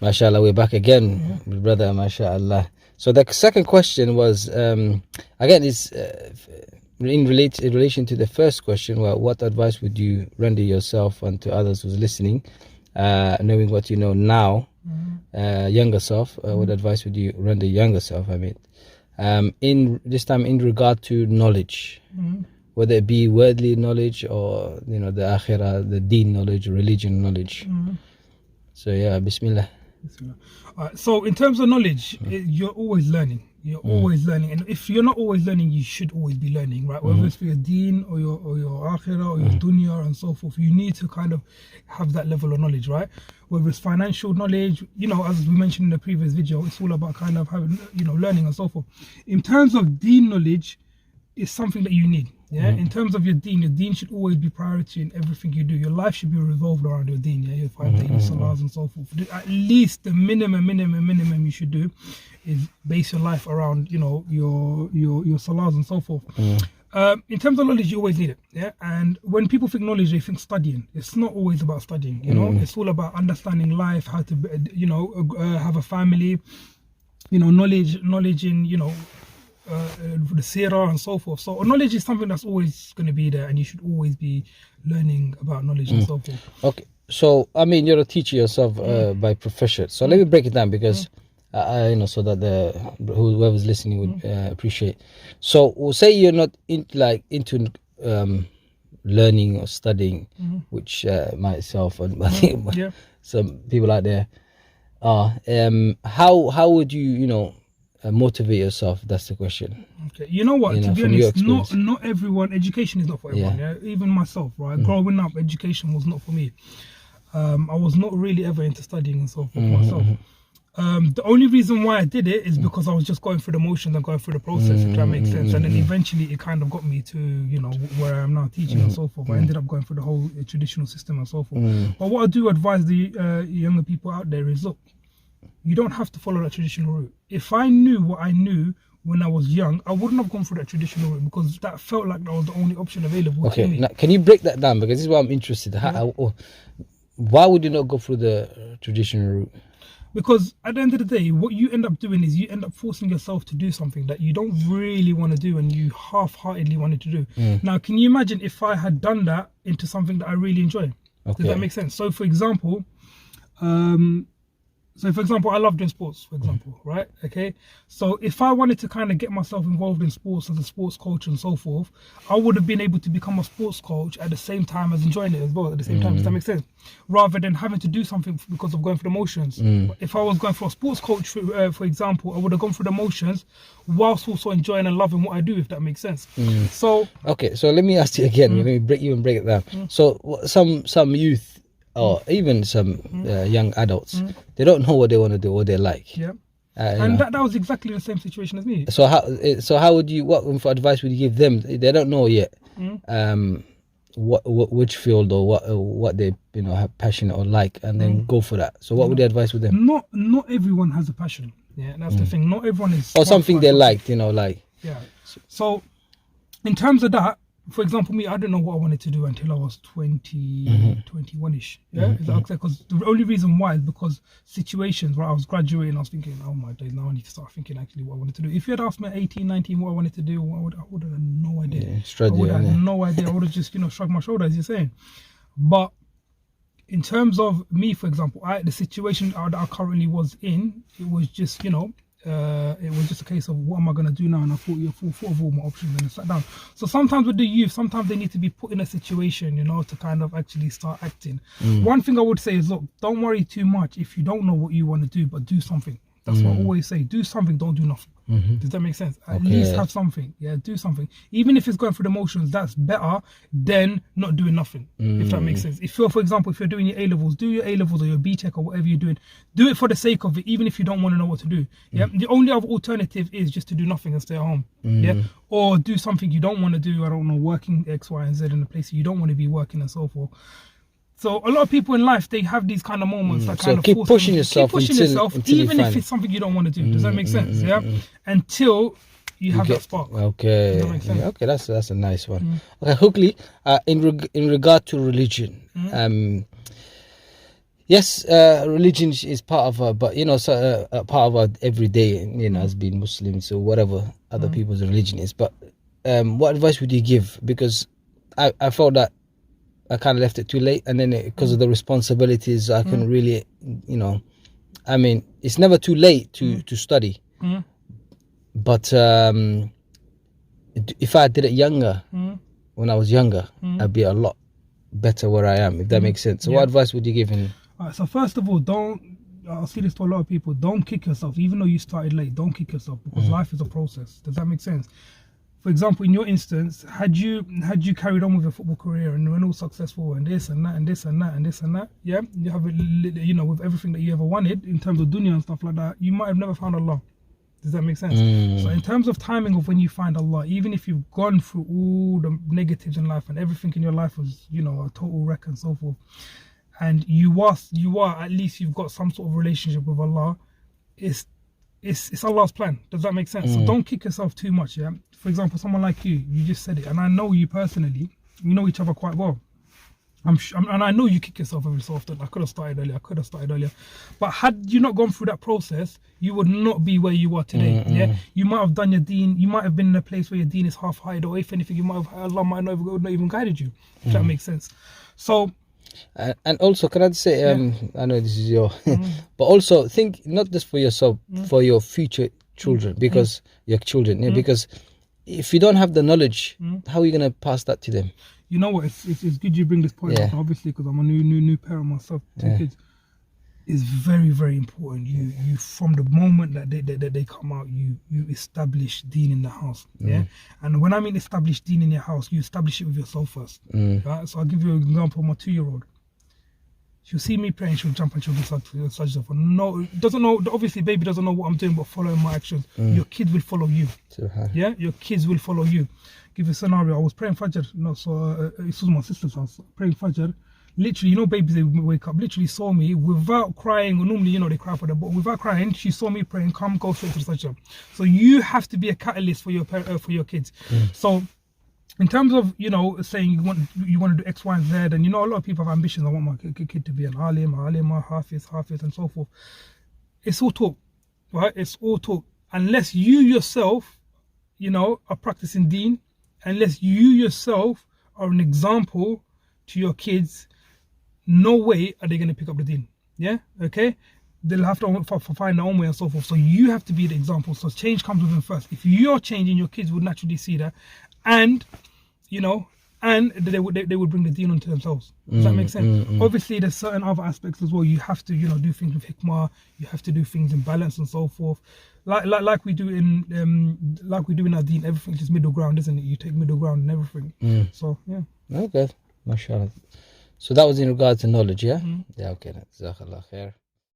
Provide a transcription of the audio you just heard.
MashaAllah, we're back again, brother. MashaAllah. So the second question was, again, it's in relation to the first question. Well, what advice would you render yourself and to others who's listening, knowing what you know now, younger self? What advice would you render younger self? I mean, in this time in regard to knowledge, whether it be worldly knowledge or the akhirah, the deen knowledge, religion knowledge. So yeah, Bismillah. So in terms of knowledge, you're always learning. You're always learning, and if you're not always learning, you should always be learning, right? Whether it's for your deen or your akhirah or your dunya and so forth, you need to kind of have that level of knowledge, right? Whether it's financial knowledge, as we mentioned in the previous video, it's all about kind of having, learning and so forth. In terms of deen knowledge, it's something that you need. In terms of your deen should always be priority in everything you do. Your life should be revolved around your deen, your 5 daily salahs and so forth. At least the minimum you should do is base your life around, your salahs and so forth. In terms of knowledge, you always need it. And when people think knowledge, they think studying. It's not always about studying. It's all about understanding life, how to have a family. Knowledge in the seerah and so forth. So knowledge is something that's always going to be there, and you should always be learning about knowledge and so forth. Okay, so I mean, you're a teacher yourself by profession. So let me break it down, because so that whoever's listening would appreciate. So we'll say you're not into learning or studying, which myself and I think some people out there are. How would you motivate yourself? That's the question. Okay, you know what, to be honest, not everyone, education is not for everyone. Even myself, right? Growing up, education was not for me. I was not really ever into studying and so forth myself. The only reason why I did it is because I was just going through the motions and going through the process, if that makes sense. And then eventually it kind of got me to, where I am now teaching and so forth. I ended up going through the whole traditional system and so forth. But what I do advise the younger people out there is, look, you don't have to follow that traditional route. If I knew what I knew when I was young, I wouldn't have gone through that traditional route, because that felt like that was the only option available to me. Now, can you break that down? Because this is what I'm interested in. Why would you not go through the traditional route? Because at the end of the day, what you end up doing is you end up forcing yourself to do something that you don't really want to do and you half-heartedly wanted to do. Now, can you imagine if I had done that into something that I really enjoy? Does that make sense? So, for example, I love doing sports, for example, right? Okay. So if I wanted to kind of get myself involved in sports as a sports coach and so forth, I would have been able to become a sports coach at the same time as enjoying it as well, at the same time. Does that make sense? Rather than having to do something because of going through the motions. If I was going for a sports coach, for example, I would have gone through the motions whilst also enjoying and loving what I do, if that makes sense. So okay, so let me ask you again. Let me break it down. So some youth, or even some young adults, they don't know what they want to do or they like. And that was exactly the same situation as me. So how would you, what advice would you give them? They don't know yet which field or what they have passion or like, and then go for that. So what would the advice with them? Not everyone has a passion. That's the thing. Not everyone is, or something they liked, So in terms of that, for example, me, I didn't know what I wanted to do until I was 21-ish. Because the only reason why is because situations where I was graduating, I was thinking, oh my days, now I need to start thinking actually what I wanted to do. If you had asked me at 18, 19 what I wanted to do, I would have no idea. I would have no idea. I would have just, shrugged my shoulders, as you're saying. But in terms of me, for example, the situation that I currently was in, it was just, it was just a case of what am I going to do now, and I thought of all my options and I sat down. So sometimes with the youth, sometimes they need to be put in a situation, to kind of actually start acting. One thing I would say is, look, don't worry too much if you don't know what you want to do, but do something. That's what I always say. Do something, don't do nothing. Does that make sense? At least have something. Do something. Even if it's going through the motions, that's better than not doing nothing, if that makes sense. If you're, for example, if you're doing your A-levels, do your A-levels or your B-Tech or whatever you're doing. Do it for the sake of it, even if you don't want to know what to do. The only other alternative is just to do nothing and stay at home. Or do something you don't want to do. I don't know, working X, Y, and Z in a place you don't want to be working and so forth. So a lot of people in life, they have these kind of moments that kind of keep pushing yourself, until even if it's something you don't want to do. Does that make sense? Until you have that spark. Okay. Does that make sense? Okay, that's a nice one. Okay, Hookley, in regard to religion, Yes, religion is part of our, but part of our everyday, as being Muslims or whatever other people's religion is. But what advice would you give? Because I felt that I kind of left it too late, and then because of the responsibilities, I couldn't really, I mean, it's never too late to study, but if I did it younger, when I was younger, I'd be a lot better where I am, if that makes sense. So what advice would you give him? Alright, so first of all, I'll see this to a lot of people, don't kick yourself. Even though you started late, don't kick yourself, because life is a process. Does that make sense? For example, in your instance, had you carried on with your football career and were all successful and this and that and this and that and this and that, yeah, you have with everything that you ever wanted in terms of dunya and stuff like that, you might have never found Allah. Does that make sense? So in terms of timing of when you find Allah, even if you've gone through all the negatives in life and everything in your life was, a total wreck and so forth, and you are at least you've got some sort of relationship with Allah, it's Allah's plan. Does that make sense? So don't kick yourself too much, yeah? For example, someone like you just said it, and I know you personally, we know each other quite well. And I know you kick yourself every so often. I could have started earlier. But had you not gone through that process, you would not be where you are today. Yeah, you might have done your deen. You might have been in a place where your deen is half-hearted, or if anything, Allah might not even guided you. If that makes sense. So. And also, can I say, I know this is your, but also think not just for yourself, for your future children, because your children, because if you don't have the knowledge, how are you going to pass that to them? You know what? It's good you bring this point up, obviously, because I'm a new parent myself, 2 kids. It's very, very important. You from the moment that they come out, you establish deen in the house. Yeah. And when I mean establish deen in your house, you establish it with yourself first. Right? So I'll give you an example. My 2-year-old. She'll see me praying, she'll jump and she'll do sajda. Obviously baby doesn't know what I'm doing, but following my actions. Your kids will follow you. Yeah, your kids will follow you. Give you a scenario. I was praying Fajr. This was my sister's house. Praying Fajr. Literally, babies, they wake up, literally saw me without crying, or normally, they cry for them, but without crying, she saw me praying, go straight to the sajda. So you have to be a catalyst for your kids. So in terms of, saying you want to do X, Y, and Z, and a lot of people have ambitions. I want my kid to be an alim, hafiz, and so forth. It's all talk, right? It's all talk. Unless you yourself, are practicing deen, unless you yourself are an example to your kids, no way are they going to pick up the deen. Yeah, okay? They'll have to find their own way and so forth. So you have to be the example. So change comes with them first. If you're changing, your kids would naturally see that, and and they would bring the deen onto themselves. Does that make sense? Obviously, there's certain other aspects as well. You have to do things with hikmah. You have to do things in balance and so forth. Like we do in our deen. Everything's just middle ground, isn't it? You take middle ground and everything. So yeah. Okay, mashallah. So that was in regards to knowledge, yeah? Yeah, okay. Jazakallah khair.